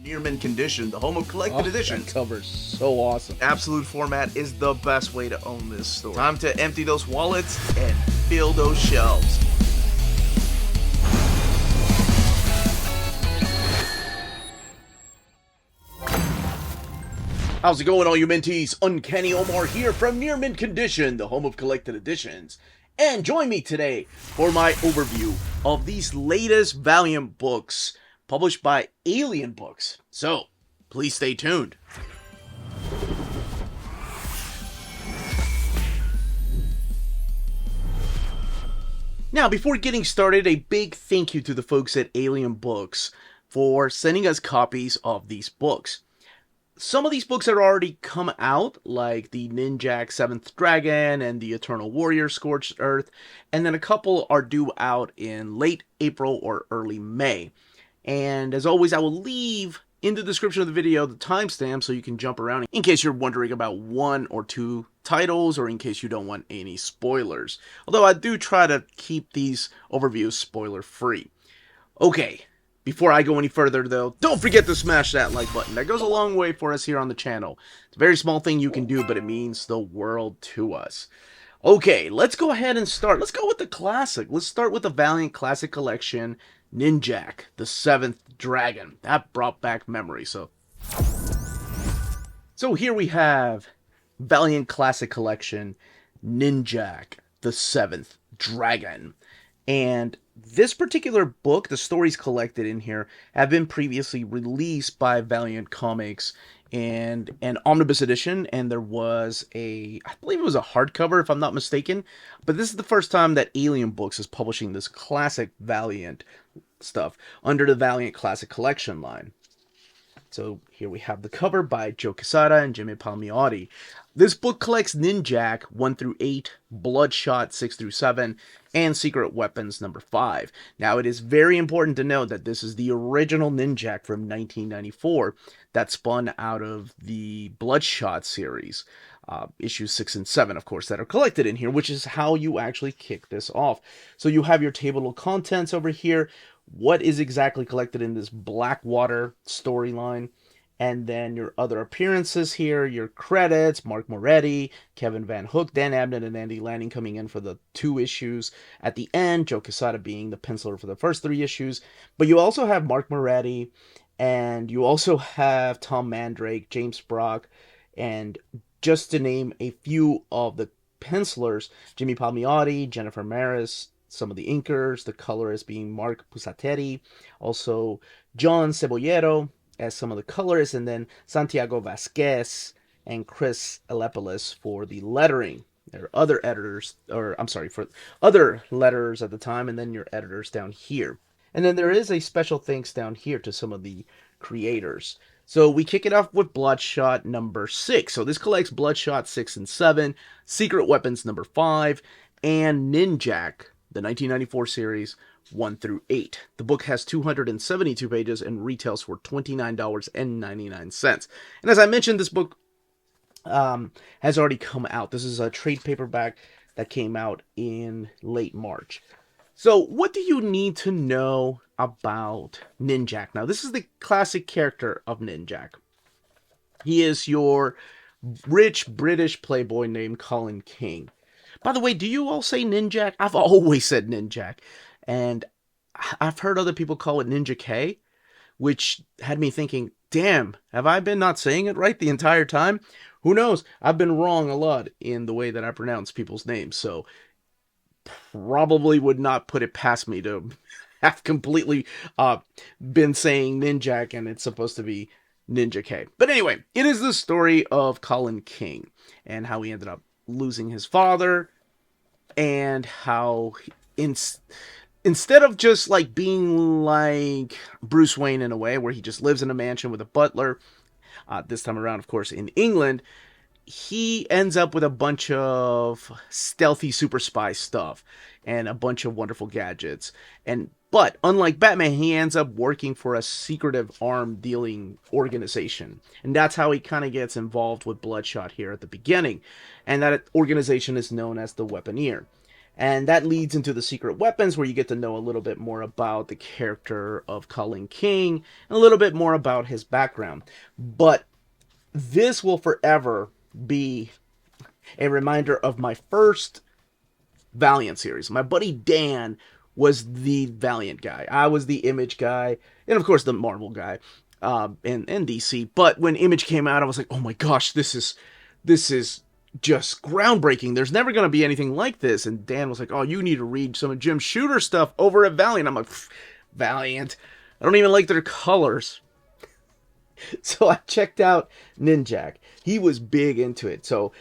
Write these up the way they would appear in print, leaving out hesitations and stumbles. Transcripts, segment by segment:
Near mint condition, the home of collected editions. That cover's so awesome. Absolute format is the best way to own this store. Time to empty those wallets and fill those shelves. How's it going, all you minties? Uncanny Omar here from Near Mint Condition, the home of collected editions. And join me today for my overview of these latest Valiant books published by Alien Books. So, please stay tuned. Now, before getting started, a big thank you to the folks at Alien Books for sending us copies of these books. Some of these books are already come out, like the Ninjak 7th Dragon and the Eternal Warrior Scorched Earth, and then a couple are due out in late April or early May. And as always, I will leave in the description of the video the timestamp so you can jump around in case you're wondering about one or two titles or in case you don't want any spoilers. Although I do try to keep these overviews spoiler free. Okay, before I go any further though, don't forget to smash that like button. That goes a long way for us here on the channel. It's a very small thing you can do, but it means the world to us. Okay, let's go ahead and start. Let's go with the classic. Let's start with the Valiant Classic Collection, Ninjak, the 7th Dragon. That brought back memories. So here we have Valiant Classic Collection, Ninjak, the 7th Dragon. And this particular book, the stories collected in here, have been previously released by Valiant Comics in an omnibus edition, and there was I believe it was a hardcover if I'm not mistaken, but this is the first time that Alien Books is publishing this classic Valiant stuff under the Valiant Classic Collection line. So here we have the cover by Joe Quesada and Jimmy Palmiotti. This book collects Ninjak 1 through 8, Bloodshot 6 through 7, and Secret Weapons number 5. Now, it is very important to note that this is the original Ninjak from 1994 that spun out of the Bloodshot series. Issues 6 and 7, of course, that are collected in here, which is how you actually kick this off. So you have your table of contents over here. What is exactly collected in this Blackwater storyline? And then your other appearances here, your credits, Mark Moretti, Kevin Van Hook, Dan Abnett, and Andy Lanning coming in for the 2 issues. At the end, Joe Quesada being the penciler for the first 3 issues. But you also have Mark Moretti, and you also have Tom Mandrake, James Brock, and just to name a few of the pencilers, Jimmy Palmiotti, Jennifer Maris, some of the inkers, the colorist being Mark Pusateri, also John Cebollero as some of the colorists, and then Santiago Vasquez and Chris Elepolis for the lettering. There are other editors, for other letters at the time, and then your editors down here. And then there is a special thanks down here to some of the creators. So we kick it off with Bloodshot number 6. So this collects Bloodshot 6 and 7, Secret Weapons number 5, and Ninjak, the 1994 series, 1 through 8. The book has 272 pages and retails for $29.99. And as I mentioned, this book has already come out. This is a trade paperback that came out in late March. So what do you need to know about Ninjak? Now, this is the classic character of Ninjak. He is your rich British playboy named Colin King. By the way, do you all say Ninjak? I've always said Ninjak. And I've heard other people call it Ninja K, which had me thinking, damn, have I been not saying it right the entire time? Who knows? I've been wrong a lot in the way that I pronounce people's names, so probably would not put it past me to have completely been saying Ninjak and it's supposed to be Ninja K. But anyway, it is the story of Colin King and how he ended up losing his father and how instead of just like being like Bruce Wayne in a way where he just lives in a mansion with a butler, this time around, of course, in England, he ends up with a bunch of stealthy super spy stuff and a bunch of wonderful gadgets. But unlike Batman, he ends up working for a secretive arm dealing organization. And that's how he kind of gets involved with Bloodshot here at the beginning. And that organization is known as the Weaponeer. And that leads into the secret weapons, where you get to know a little bit more about the character of Cullen King and a little bit more about his background. But this will forever be a reminder of my first Valiant series. My buddy Dan was the Valiant guy. I was the Image guy, and of course the Marvel guy, and DC. But when Image came out, I was like, oh my gosh, this is just groundbreaking. There's never going to be anything like this. And Dan was like, oh, you need to read some of Jim Shooter's stuff over at Valiant. I'm like, Valiant? I don't even like their colors. So I checked out Ninjak. He was big into it. So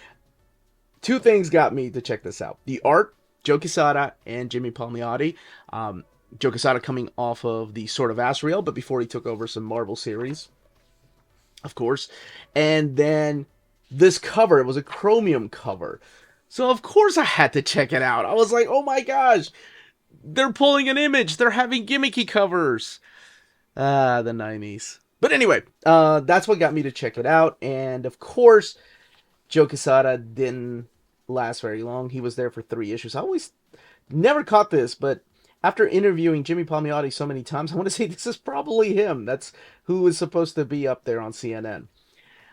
two things got me to check this out. The art, Joe Quesada and Jimmy Palmiotti. Joe Quesada coming off of the Sword of Asriel, but before he took over some Marvel series, of course. And then this cover, it was a chromium cover. So of course I had to check it out. I was like, oh my gosh, they're pulling an Image. They're having gimmicky covers. The 90s. But anyway, that's what got me to check it out. And of course, Joe Quesada didn't last very long. He was there for 3 issues. I always never caught this, but after interviewing Jimmy Palmiotti so many times, I want to say this is probably him. That's who was supposed to be up there on CNN.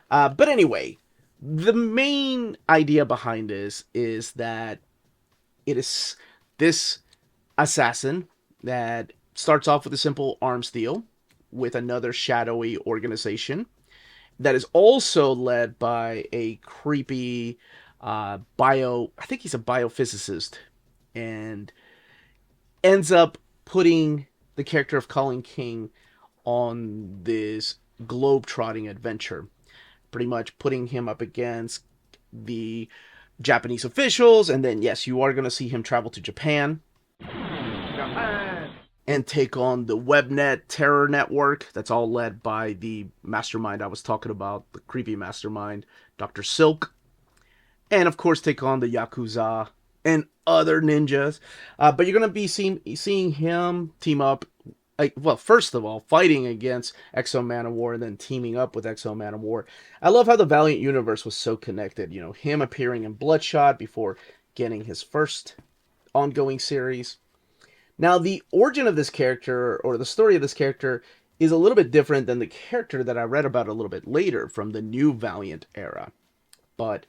But anyway, the main idea behind this is that it is this assassin that starts off with a simple arms deal with another shadowy organization that is also led by a creepy I think he's a biophysicist, and ends up putting the character of Cullen King on this globe-trotting adventure, pretty much putting him up against the Japanese officials, and then yes, you are going to see him travel to Japan and take on the Webnet terror network that's all led by the mastermind I was talking about, the creepy mastermind, Dr. Silk. And of course take on the Yakuza and other ninjas. But you're going to be seeing him team up, well, first of all, fighting against Exo Manowar and then teaming up with Exo Manowar. I love how the Valiant universe was so connected. You know, him appearing in Bloodshot before getting his first ongoing series. Now, the origin of this character, or the story of this character, is a little bit different than the character that I read about a little bit later from the new Valiant era. But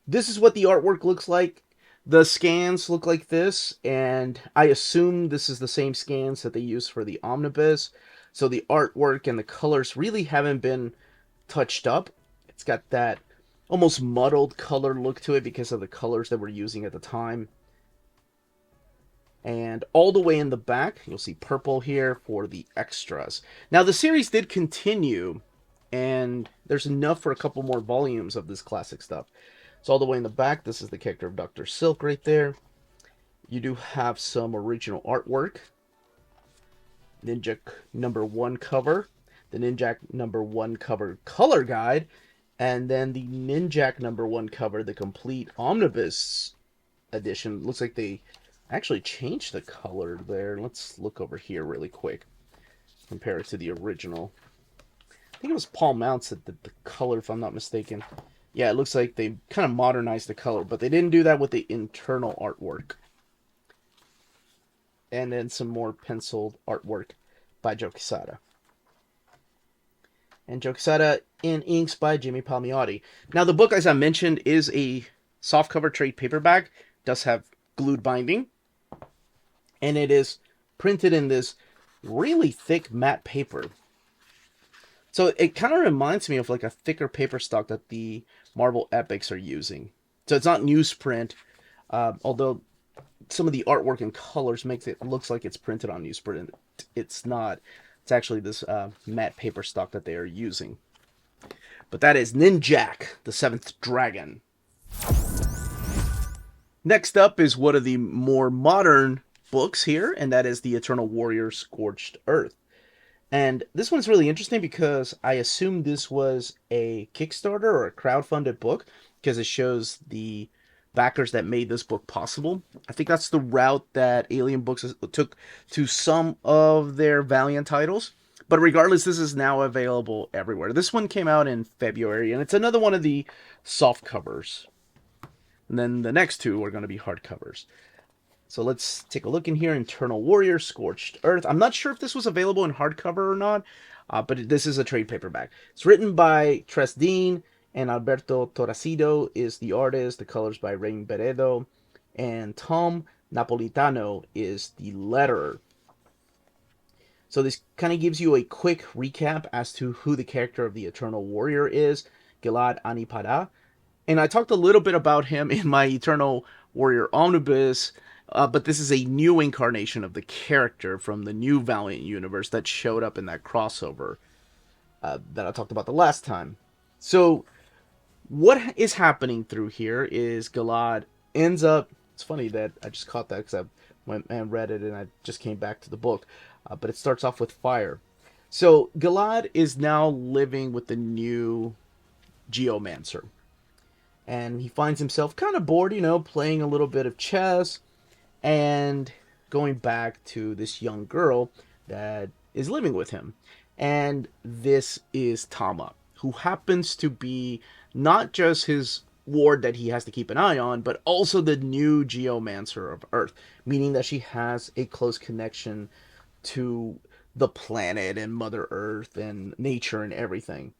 this is what the artwork looks like. The scans look like this, and I assume this is the same scans that they use for the Omnibus. So the artwork and the colors really haven't been touched up. It's got that almost muddled color look to it because of the colors that we're using at the time. And all the way in the back, you'll see purple here for the extras. Now, the series did continue, and there's enough for a couple more volumes of this classic stuff. So all the way in the back, this is the character of Dr. Silk right there. You do have some original artwork. Ninjak #1 cover. The Ninjak #1 cover color guide. And then the Ninjak #1 cover, the complete omnibus edition. Looks like they actually changed the color there. Let's look over here really quick. Compare it to the original. I think it was Paul Mounts that did the color, if I'm not mistaken. Yeah, it looks like they kind of modernized the color, but they didn't do that with the internal artwork. And then some more penciled artwork by Joe Quesada. And Joe Quesada in inks by Jimmy Palmiotti. Now, the book, as I mentioned, is a softcover trade paperback. It does have glued binding. And it is printed in this really thick matte paper. So it kind of reminds me of like a thicker paper stock that the Marvel Epics are using. So it's not newsprint, although some of the artwork and colors makes it looks like it's printed on newsprint. It's not. It's actually this matte paper stock that they are using. But that is Ninjak, the 7th Dragon. Next up is one of the more modern books here, and that is the Eternal Warrior Scorched Earth. And this one's really interesting because I assume this was a Kickstarter or a crowdfunded book because it shows the backers that made this book possible. I think that's the route that Alien Books took to some of their Valiant titles. But regardless, this is now available everywhere. This one came out in February, and it's another one of the soft covers. And then the next two are going to be hardcovers. So let's take a look in here. Eternal Warrior, Scorched Earth. I'm not sure if this was available in hardcover or not, but this is a trade paperback. It's written by Tres Dean, and Alberto Torracido is the artist. The colors by Rain Beredo, and Tom Napolitano is the letterer. So this kind of gives you a quick recap as to who the character of the Eternal Warrior is, Gilad Anni-Padda. And I talked a little bit about him in my Eternal Warrior Omnibus, but this is a new incarnation of the character from the new Valiant universe that showed up in that crossover that I talked about the last time. So what is happening through here is Gilad ends up... It's funny that I just caught that because I went and read it and I just came back to the book. But it starts off with fire. So Gilad is now living with the new Geomancer. And he finds himself kind of bored, playing a little bit of chess and going back to this young girl that is living with him. And this is Tama, who happens to be not just his ward that he has to keep an eye on, but also the new Geomancer of Earth, meaning that she has a close connection to the planet and Mother Earth and nature and everything.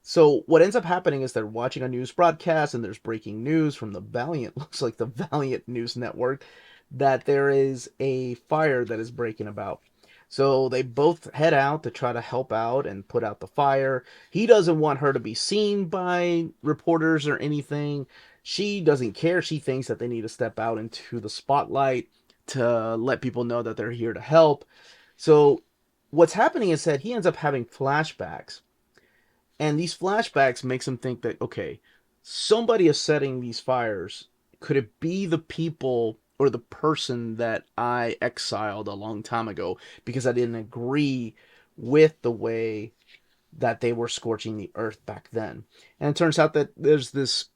So what ends up happening is they're watching a news broadcast and there's breaking news from the Valiant, looks like the Valiant News Network, that there is a fire that is breaking about. So they both head out to try to help out and put out the fire. He doesn't want her to be seen by reporters or anything. She doesn't care. She thinks that they need to step out into the spotlight to let people know that they're here to help. So what's happening is that he ends up having flashbacks. And these flashbacks makes him think that, okay, somebody is setting these fires. Could it be the people or the person that I exiled a long time ago because I didn't agree with the way that they were scorching the earth back then? And it turns out that there's this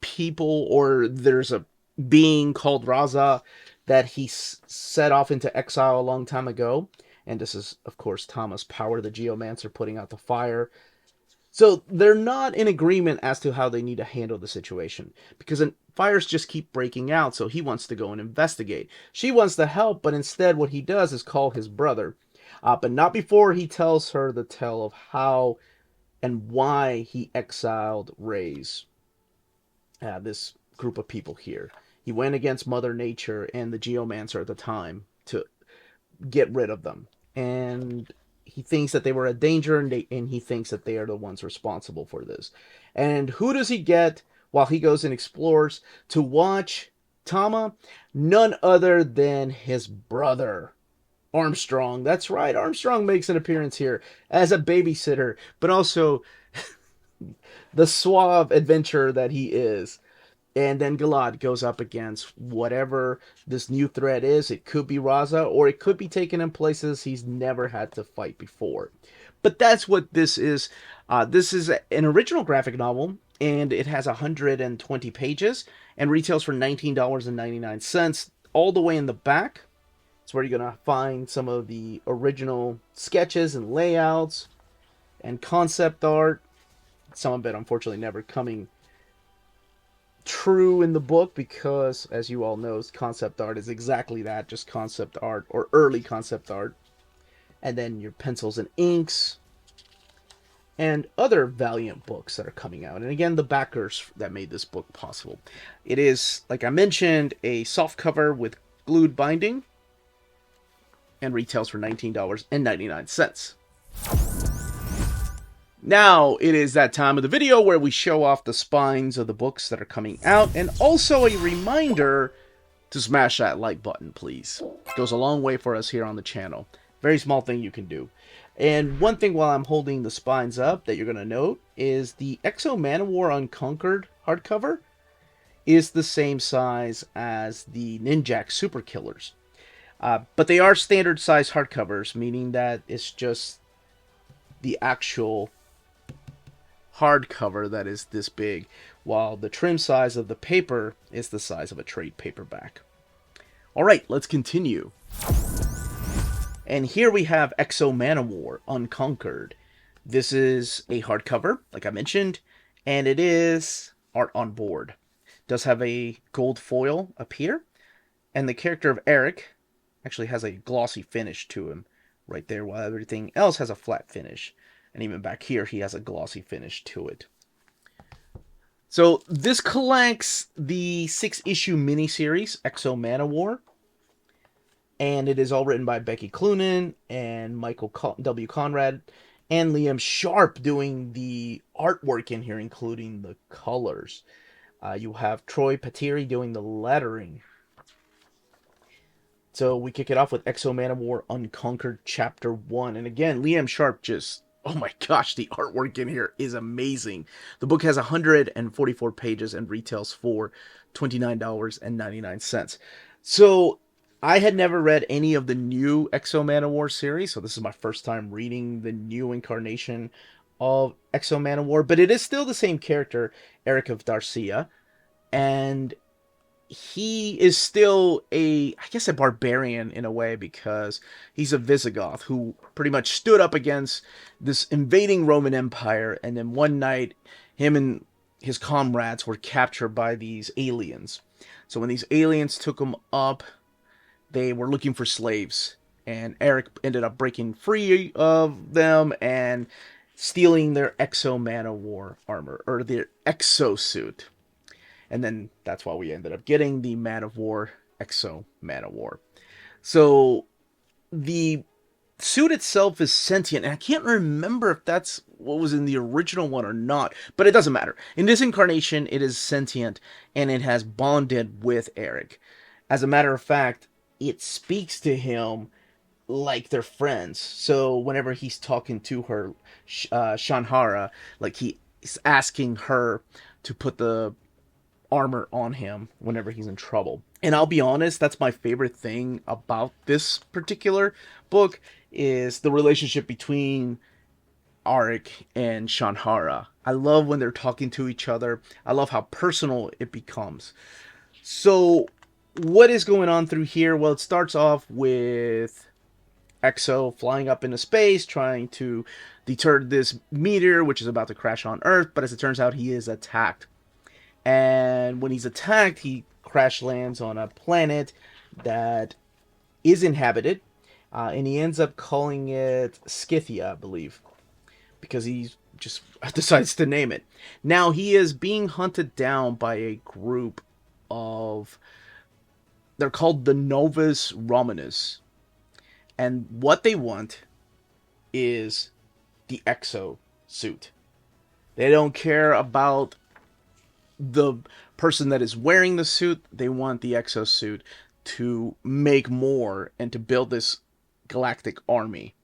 people, or there's a being called Raza that he set off into exile a long time ago. And this is, of course, Thomas Power, the Geomancer, putting out the fire. So they're not in agreement as to how they need to handle the situation, because fires just keep breaking out, so he wants to go and investigate. She wants to help, but instead what he does is call his brother, but not before he tells her the tale of how and why he exiled Rays, this group of people here. He went against Mother Nature and the Geomancer at the time to get rid of them. And he thinks that they were a danger, and he thinks that they are the ones responsible for this. And who does he get while he goes and explores to watch Tama? None other than his brother, Armstrong. That's right, Armstrong makes an appearance here as a babysitter, but also the suave adventurer that he is. And then Gilad goes up against whatever this new threat is. It could be Raza, or it could be taken in places he's never had to fight before. But that's what this is. This is an original graphic novel, and it has 120 pages and retails for $19.99. All the way in the back, it's where you're going to find some of the original sketches and layouts and concept art. Some of it, unfortunately, never coming true in the book, because as you all know, concept art is exactly that, just concept art, or early concept art. And then your pencils and inks and other Valiant books that are coming out, and again, the backers that made this book possible. It is, like I mentioned, a soft cover with glued binding and retails for $19.99. Now it is that time of the video where we show off the spines of the books that are coming out, and also a reminder to smash that like button, please. It goes a long way for us here on the channel. Very small thing you can do. And one thing while I'm holding the spines up that you're going to note is the Manowar Unconquered hardcover is the same size as the Ninjak Superkillers. But they are standard size hardcovers, meaning that it's just the actual hardcover that is this big, while the trim size of the paper is the size of a trade paperback. Alright, let's continue. And here we have Manowar Unconquered. This is a hardcover, like I mentioned, and it is art on board. It does have a gold foil up here, And the character of Eric actually has a glossy finish to him right there, while everything else has a flat finish. And even back here, he has a glossy finish to it. So this collects the 6-issue miniseries, Exo Manowar. And it is all written by Becky Cloonan and Michael W. Conrad and Liam Sharp doing the artwork in here, including the colors. You have Troy Patiri doing the lettering. So we kick it off with Exo Manowar Unconquered Chapter 1. And again, Liam Sharp just, oh my gosh, the artwork in here is amazing. The book has 144 pages and retails for $29.99. So I had never read any of the new Exo Manowar series, so this is my first time reading the new incarnation of Exo Manowar, but it is still the same character, Eric of Darcia, and he is still I guess a barbarian in a way, because he's a Visigoth who pretty much stood up against this invading Roman Empire, and then one night him and his comrades were captured by these aliens. So when these aliens took him up, they were looking for slaves, and Eric ended up breaking free of them and stealing their Exo Manowar armor, or their exosuit. And then that's why we ended up getting the Man of War Exo Manowar. So the suit itself is sentient, and I can't remember if that's what was in the original one or not, but it doesn't matter. In this incarnation, it is sentient, and it has bonded with Eric. As a matter of fact, it speaks to him like they're friends. So whenever he's talking to her, Shanhara, like he's asking her to put the armor on him whenever he's in trouble. And I'll be honest, that's my favorite thing about this particular book, is the relationship between Arik and Shanhara. I love when they're talking to each other. I love how personal it becomes. So what is going on through here? Well, it starts off with Exo flying up into space, trying to deter this meteor, which is about to crash on Earth, but as it turns out, he is attacked. And when he's attacked, he crash lands on a planet that is inhabited, and he ends up calling it Scythia, I believe, because he just decides to name it. Now he is being hunted down by a group of, they're called the Novus Romanus, and what they want is the Exo suit. They don't care about the person that is wearing the suit. They want the exosuit to make more and to build this galactic army.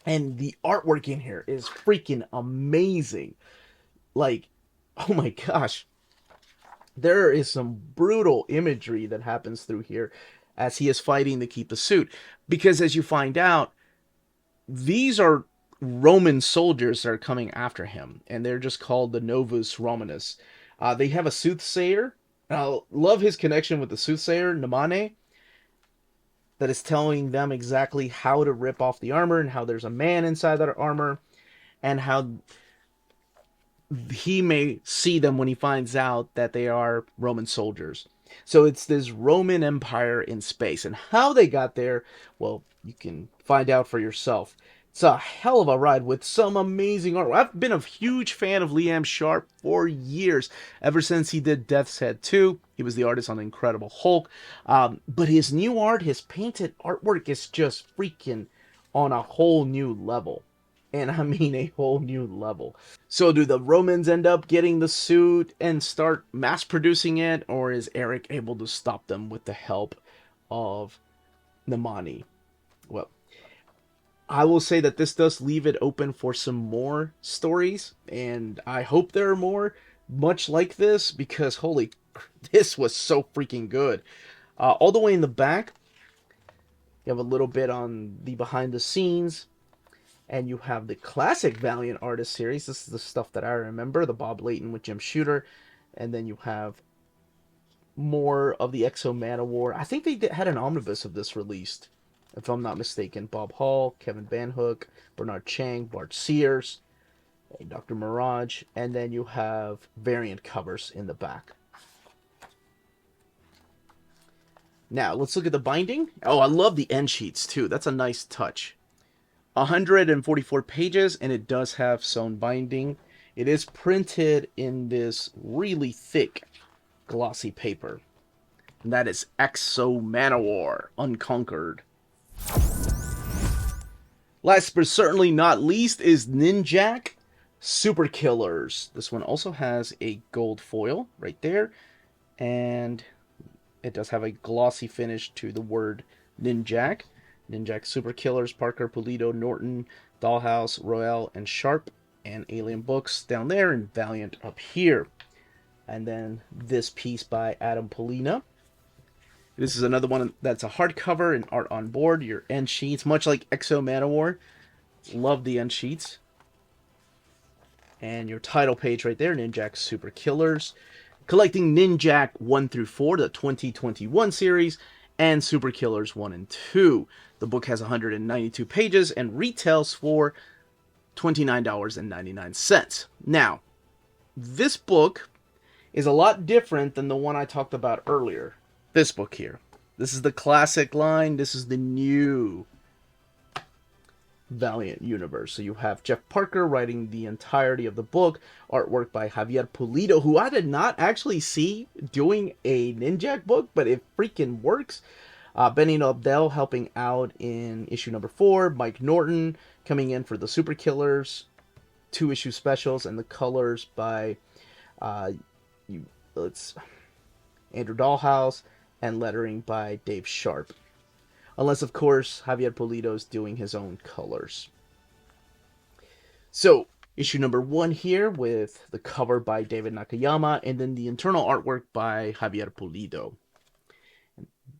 And the artwork in here is freaking amazing. Like, oh my gosh. There is some brutal imagery that happens through here as he is fighting to keep the suit. Because as you find out, these are Roman soldiers that are coming after him, and they're just called the Novus Romanus. They have a soothsayer, and I love his connection with the soothsayer, Namane, that is telling them exactly how to rip off the armor, and how there's a man inside that armor, and how he may see them when he finds out that they are Roman soldiers. So it's this Roman Empire in space, and how they got there, well, you can find out for yourself. It's a hell of a ride with some amazing art. I've been a huge fan of Liam Sharp for years, ever since he did Death's Head 2. He was the artist on The Incredible Hulk. But his new art, his painted artwork, is just freaking on a whole new level. And I mean a whole new level. So do the Romans end up getting the suit and start mass producing it, or is Eric able to stop them with the help of Namani? Well, I will say that this does leave it open for some more stories, and I hope there are more much like this, because holy, this was so freaking good. All the way in the back, you have a little bit on the behind the scenes, and you have the classic Valiant Artist series. This is the stuff that I remember, the Bob Layton with Jim Shooter, and then you have more of the Exo Manowar. I think they had an omnibus of this released, if I'm not mistaken. Bob Hall, Kevin Van Hook, Bernard Chang, Bart Sears, Dr. Mirage, and then you have variant covers in the back. Now, let's look at the binding. Oh, I love the end sheets, too. That's a nice touch. 144 pages, and it does have sewn binding. It is printed in this really thick, glossy paper. And that is Manowar Unconquered. Last but certainly not least is Ninjak Superkillers. This one also has a gold foil right there, and it does have a glossy finish to the word Ninjak. Ninjak Superkillers, Parker, Pulido, Norton, Dollhouse, Royale, and Sharp, and Alien Books down there, and Valiant up here. And then this piece by Adam Polina. This is another one that's a hardcover and art on board. Your end sheets, much like Exo Manowar. Love the end sheets. And your title page right there, Ninjak Superkillers. Collecting Ninjak 1 through 4, the 2021 series, and Superkillers 1 and 2. The book has 192 pages and retails for $29.99. Now, this book is a lot different than the one I talked about earlier. This book here. This is the classic line. This is the new Valiant universe. So you have Jeff Parker writing the entirety of the book, artwork by Javier Pulido, who I did not actually see doing a Ninjak book, but it freaking works. Benny Nobdell helping out in issue number 4, Mike Norton coming in for the Super Killers 2-issue specials, and the colors by Andrew Dollhouse, and lettering by Dave Sharp. Unless, of course, Javier Pulido's doing his own colors. So, issue number 1 here with the cover by David Nakayama, and then the internal artwork by Javier Pulido.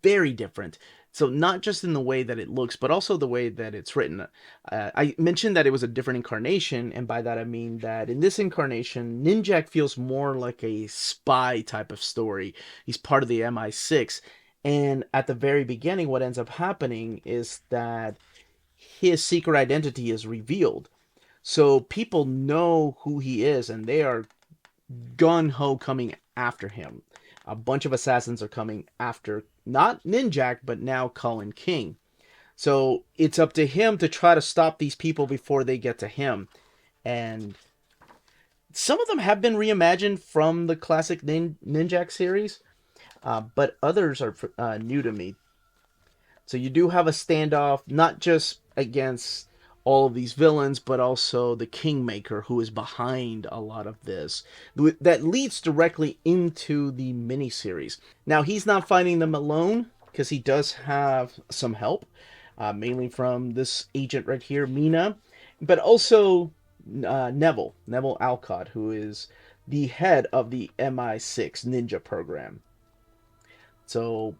Very different. So not just in the way that it looks, but also the way that it's written. I mentioned that it was a different incarnation, and by that I mean that in this incarnation, Ninjak feels more like a spy type of story. He's part of the MI6, and at the very beginning, what ends up happening is that his secret identity is revealed. So people know who he is, and they are gun-ho coming after him. A bunch of assassins are coming after, not Ninjak, but now Colin King. So it's up to him to try to stop these people before they get to him. And some of them have been reimagined from the classic Ninjak series, but others are new to me. So you do have a standoff, not just against all of these villains, but also the Kingmaker, who is behind a lot of this. That leads directly into the miniseries. Now, he's not fighting them alone, because he does have some help, mainly from this agent right here, Mina, but also Neville Alcott, who is the head of the MI6 Ninja program. So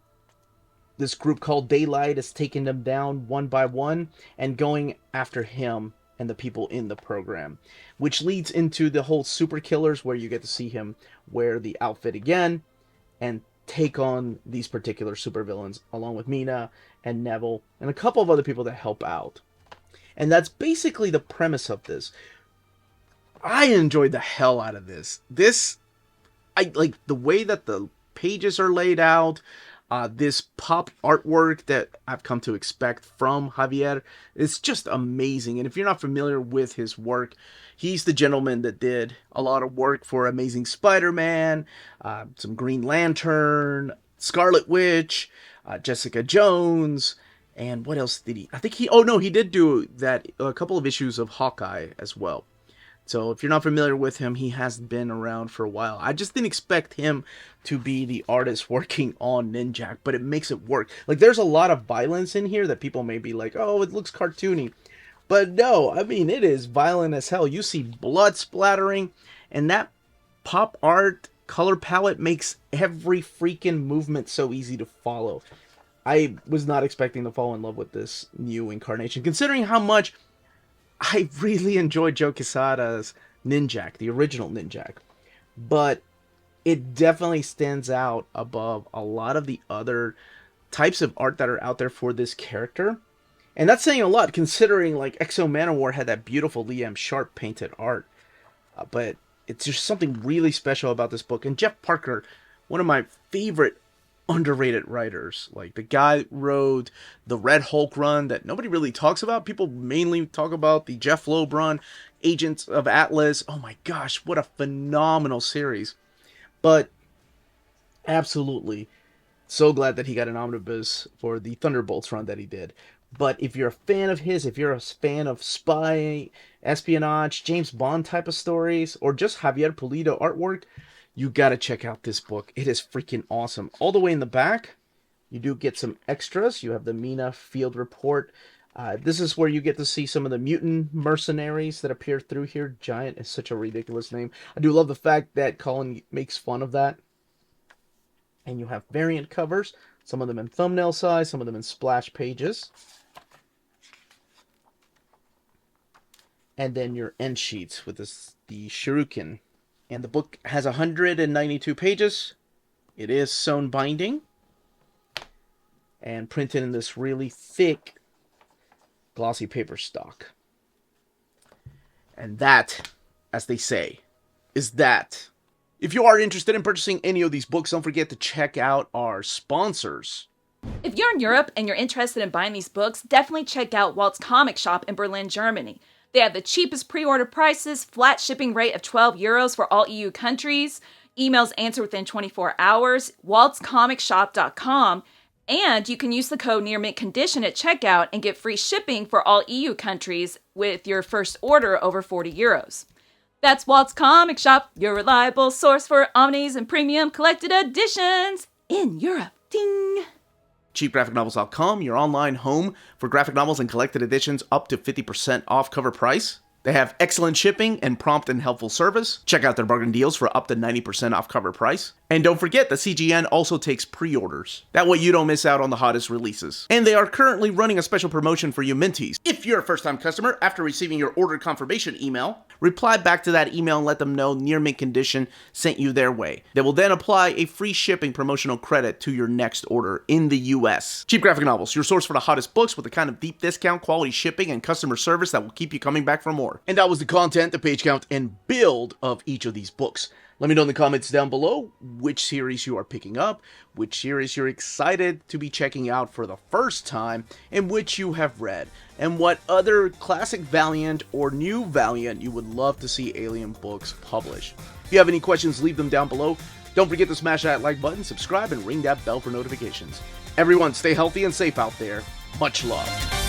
this group called Daylight is taking them down one by one and going after him and the people in the program, which leads into the whole Super Killers, where you get to see him wear the outfit again and take on these particular supervillains, along with Mina and Neville and a couple of other people that help out. And that's basically the premise of this. I enjoyed the hell out of this. I like the way that the pages are laid out. This pop artwork that I've come to expect from Javier is just amazing. And if you're not familiar with his work, he's the gentleman that did a lot of work for Amazing Spider-Man, some Green Lantern, Scarlet Witch, Jessica Jones, and what else did he? I think he did do that, a couple of issues of Hawkeye as well. So if you're not familiar with him, he has been around for a while. I just didn't expect him to be the artist working on Ninjak, but it makes it work. Like, there's a lot of violence in here that people may be like, oh, it looks cartoony. But no, I mean, it is violent as hell. You see blood splattering, and that pop art color palette makes every freaking movement so easy to follow. I was not expecting to fall in love with this new incarnation, considering how much I really enjoyed Joe Quesada's Ninjak, the original Ninjak. But it definitely stands out above a lot of the other types of art that are out there for this character. And that's saying a lot, considering like Exo Manowar had that beautiful Liam Sharp painted art. But it's just something really special about this book. And Jeff Parker, one of my favorite underrated writers. Like, the guy wrote the Red Hulk run that nobody really talks about. People mainly talk about the Jeff Loeb run, Agents of Atlas. Oh my gosh, what a phenomenal series. But absolutely so glad that he got an omnibus for the Thunderbolts run that he did. But if you're a fan of his, if you're a fan of spy, espionage, James Bond type of stories, or just Javier Pulido artwork, you gotta check out this book. It is freaking awesome. All the way in the back, you do get some extras. You have the Mina field report. This is where you get to see some of the mutant mercenaries that appear through here. Giant is such a ridiculous name. I do love the fact that Colin makes fun of that. And you have variant covers, some of them in thumbnail size, some of them in splash pages. And then your end sheets with the shuriken. And the book has 192 pages. It is sewn binding. And printed in this really thick, glossy paper stock. And that, as they say, is that. If you are interested in purchasing any of these books, don't forget to check out our sponsors. If you're in Europe and you're interested in buying these books, definitely check out Walt's Comic Shop in Berlin, Germany. They have the cheapest pre-order prices, flat shipping rate of €12 for all EU countries, emails answered within 24 hours, waltscomicshop.com, and you can use the code nearmintcondition at checkout and get free shipping for all EU countries with your first order over €40. That's Walt's Comic Shop, your reliable source for omnis and premium collected editions in Europe. Ding! CheapGraphicNovels.com, your online home for graphic novels and collected editions up to 50% off cover price. They have excellent shipping and prompt and helpful service. Check out their bargain deals for up to 90% off cover price. And don't forget that CGN also takes pre-orders. That way you don't miss out on the hottest releases. And they are currently running a special promotion for you Minties. If you're a first-time customer, after receiving your order confirmation email, reply back to that email and let them know Near Mint Condition sent you their way. They will then apply a free shipping promotional credit to your next order in the US. Cheap Graphic Novels, your source for the hottest books with the kind of deep discount, quality shipping, and customer service that will keep you coming back for more. And that was the content, the page count, and build of each of these books. Let me know in the comments down below which series you are picking up, which series you're excited to be checking out for the first time, and which you have read, and what other classic Valiant or new Valiant you would love to see Alien books published. If you have any questions, leave them down below. Don't forget to smash that like button, subscribe, and ring that bell for notifications. Everyone, stay healthy and safe out there. Much love.